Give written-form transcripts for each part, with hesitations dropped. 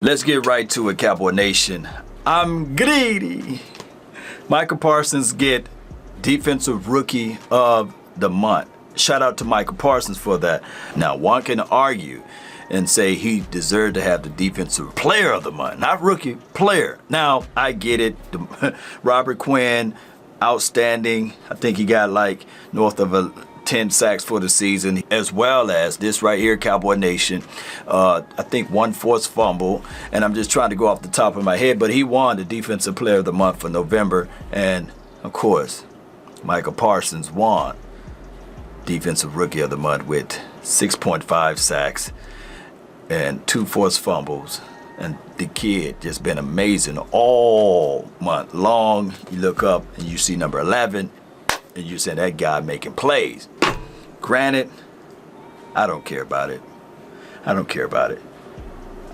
Let's get right to it, Cowboy Nation. I'm greedy. Micah Parsons get Defensive Rookie of the Month. Shout out to Micah Parsons for that. Now, one can argue and say he deserved to have the Defensive Player of the Month, not Rookie, Player. Now, I get it. Robert Quinn, outstanding. I think he got like north of 10 sacks for the season, as well as this right here, Cowboy Nation. I think one forced fumble, and I'm just trying to go off the top of my head, but he won the Defensive Player of the Month for November, and of course, Micah Parsons won Defensive Rookie of the Month with 6.5 sacks and 2 forced fumbles. And the kid just been amazing all month long. You look up and you see number 11, and you say that guy making plays. Granted, I don't care about it. I don't care about it.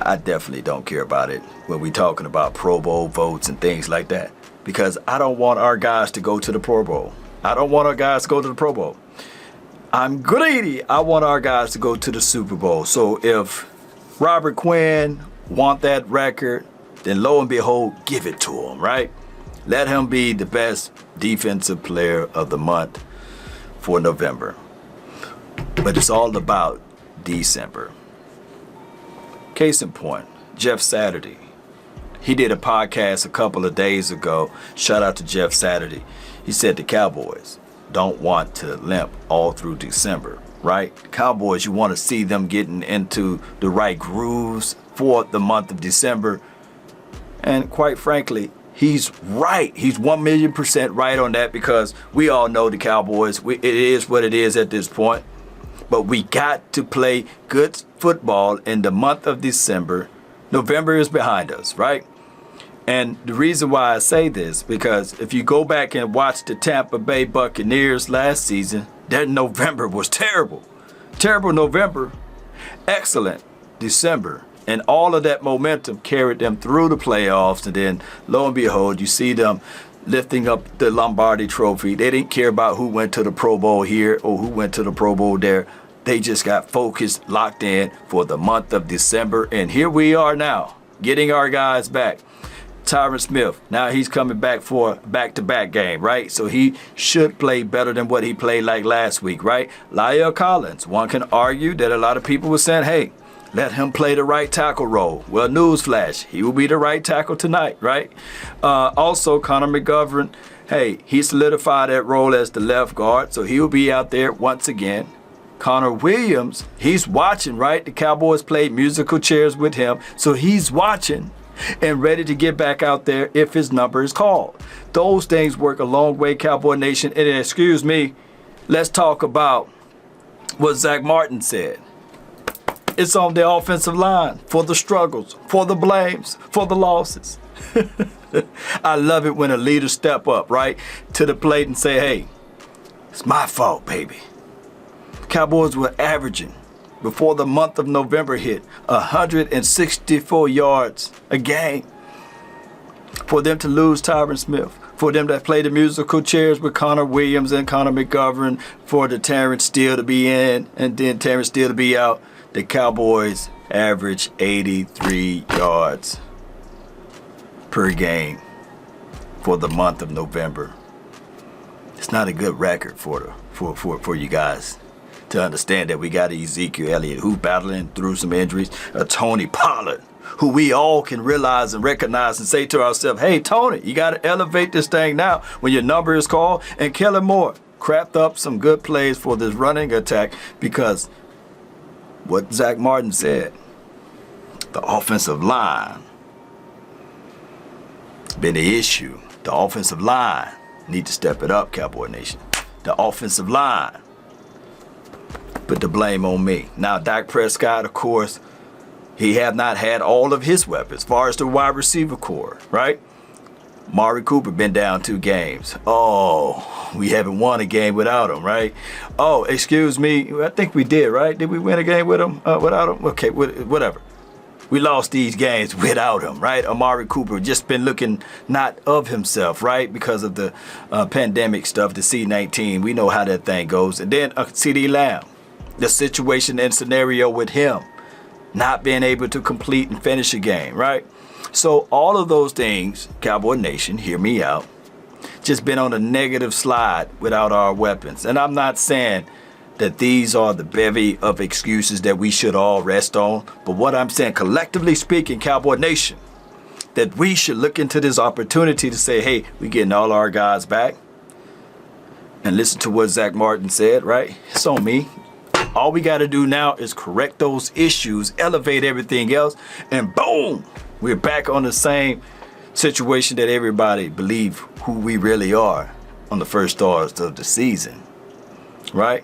I definitely don't care about it when we talking about Pro Bowl votes and things like that, because I don't want our guys to go to the Pro Bowl. I don't want our guys to go to the Pro Bowl. I'm greedy. I want our guys to go to the Super Bowl. So if Robert Quinn want that record, then lo and behold, give it to him, right? Let him be the best Defensive Player of the Month for November. But it's all about December. Case in point, Jeff Saturday. He did a podcast a couple of days ago. Shout out to Jeff Saturday. He said the Cowboys don't want to limp all through December, right? Cowboys, you want to see them getting into the right grooves for the month of December. And quite frankly, he's right. He's 1,000,000% right on that, because we all know the Cowboys. It is what it is at this point. But we got to play good football in the month of December. November is behind us, right? And the reason why I say this, because if you go back and watch the Tampa Bay Buccaneers last season, their November was terrible. Terrible November, excellent December. And all of that momentum carried them through the playoffs. And then, lo and behold, you see them lifting up the Lombardi Trophy. They didn't care about who went to the Pro Bowl here or who went to the Pro Bowl there. They just got focused, locked in for the month of December. And here we are now, getting our guys back. Tyron Smith, now he's coming back for a back-to-back game, right? So he should play better than what he played like last week, right? La'el Collins, one can argue that a lot of people were saying, hey, let him play the right tackle role. Well, newsflash, he will be the right tackle tonight, right? Also, Connor McGovern, hey, he solidified that role as the left guard, so he will be out there once again. Connor Williams, he's watching, right? The Cowboys played musical chairs with him, so he's watching and ready to get back out there if his number is called. Those things work a long way, Cowboy Nation. And excuse me, let's talk about what Zack Martin said. It's on the offensive line for the struggles, for the blames, for the losses. I love it when a leader step up, right, to the plate and say, hey, it's my fault, baby. Cowboys were averaging, before the month of November hit, 164 yards a game. For them to lose Tyron Smith, for them to play the musical chairs with Connor Williams and Connor McGovern, for the Terrence Steele to be in and then Terrence Steele to be out, the Cowboys average 83 yards per game for the month of November. It's not a good record for you guys to understand that we got Ezekiel Elliott, who's battling through some injuries, a Tony Pollard, who we all can realize and recognize and say to ourselves, hey, Tony, you got to elevate this thing now when your number is called. And Kellen Moore crapped up some good plays for this running attack, because what Zack Martin said, the offensive line been the issue. The offensive line need to step it up, Cowboy Nation. The offensive line. Put the blame on me. Now, Dak Prescott, of course, he have not had all of his weapons as far as the wide receiver core, right? Mari Cooper been down 2 games. Oh, we haven't won a game without him, right? Oh, excuse me. I think we did, right? Did we win a game with him? Without him? Okay, whatever. We lost these games without him, right? Amari Cooper just been looking not of himself, right? Because of the pandemic stuff, the C-19. We know how that thing goes. And then CD Lamb, the situation and scenario with him. not being able to complete and finish a game, right? So all of those things, Cowboy Nation, hear me out, just been on a negative slide without our weapons. And I'm not saying that these are the bevy of excuses that we should all rest on. But what I'm saying, collectively speaking, Cowboy Nation, that we should look into this opportunity to say, hey, we're getting all our guys back. And listen to what Zack Martin said, right? It's on me. All we got to do now is correct those issues, elevate everything else, and boom, we're back on the same situation that everybody believe who we really are on the first stars of the season, right?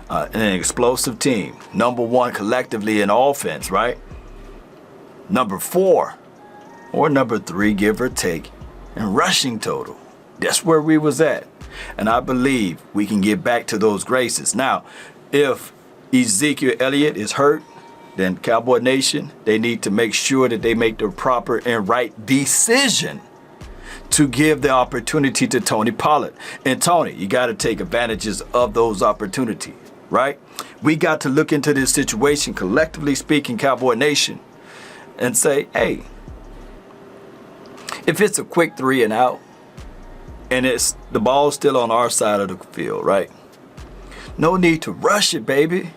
An explosive team. Number one collectively in offense, right? Number 4 or number 3, give or take, in rushing total. That's where we was at. And I believe we can get back to those graces. Now, if Ezekiel Elliott is hurt, then Cowboy Nation, they need to make sure that they make the proper and right decision to give the opportunity to Tony Pollard. And Tony, you got to take advantages of those opportunities, right? We got to look into this situation, collectively speaking, Cowboy Nation, and say, hey, if it's a quick 3 and out, and it's the ball's still on our side of the field, right? No need to rush it, baby.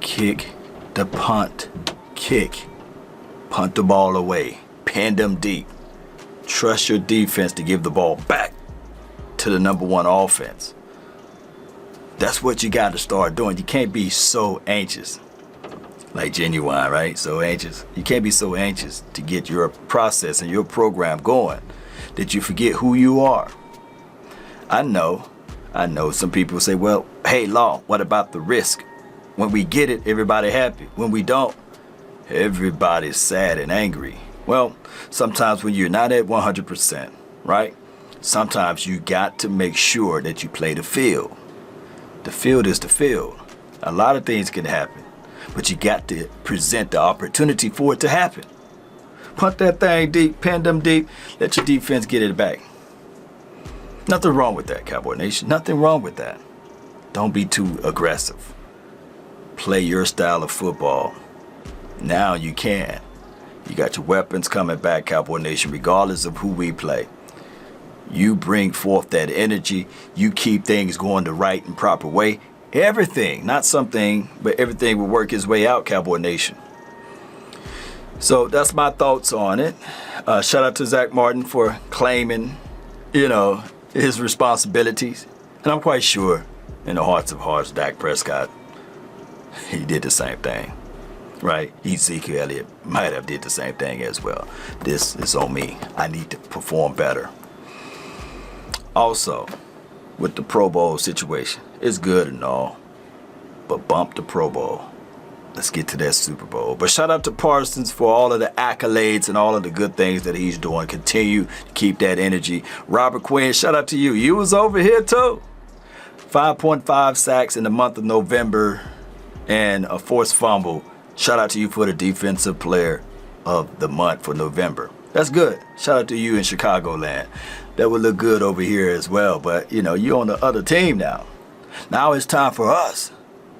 Kick the punt. Punt the ball away. Pin them deep. Trust your defense to give the ball back to the number 1 offense. That's what you got to start doing. You can't be so anxious. Like Genuine, right? So anxious. You can't be so anxious to get your process and your program going that you forget who you are. I know some people say, well, hey, Law, what about the risk? When we get it, everybody happy. When we don't, everybody's sad and angry. Well, sometimes when you're not at 100%, right? Sometimes you got to make sure that you play the field. The field is the field. A lot of things can happen, but you got to present the opportunity for it to happen. Punt that thing deep, pin them deep, let your defense get it back. Nothing wrong with that, Cowboy Nation. Nothing wrong with that. Don't be too aggressive. Play your style of football. Now you can. You got your weapons coming back, Cowboy Nation, regardless of who we play. You bring forth that energy. You keep things going the right and proper way. Everything, not something, but everything will work its way out, Cowboy Nation. So that's my thoughts on it. Shout out to Zack Martin for claiming, his responsibilities. And I'm quite sure in the hearts of hearts, Dak Prescott, he did the same thing, right? Ezekiel Elliott might have did the same thing as well. This is on me. I need to perform better. Also, with the Pro Bowl situation, it's good and all, but bump the Pro Bowl. Let's get to that Super Bowl. But shout out to Parsons for all of the accolades and all of the good things that he's doing. Continue to keep that energy. Robert Quinn, shout out to you. You was over here too. 5.5 sacks in the month of November and a forced fumble. Shout out to you for the defensive player of the month for November. That's good. Shout out to you in Chicagoland. That would look good over here as well. But, you're on the other team now. Now it's time for us.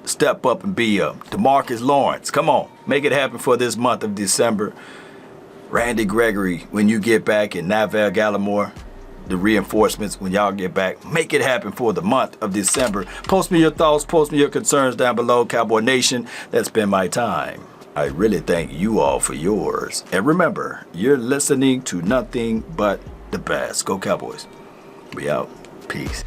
Step up and be DeMarcus Lawrence. Come on, make it happen for this month of December. Randy Gregory, when you get back, and Neville Gallimore, the reinforcements when y'all get back. Make it happen for the month of December. Post me your thoughts, post me your concerns down below, Cowboy Nation. That's been my time. I really thank you all for yours. And remember, you're listening to nothing but the best. Go Cowboys. We out. Peace.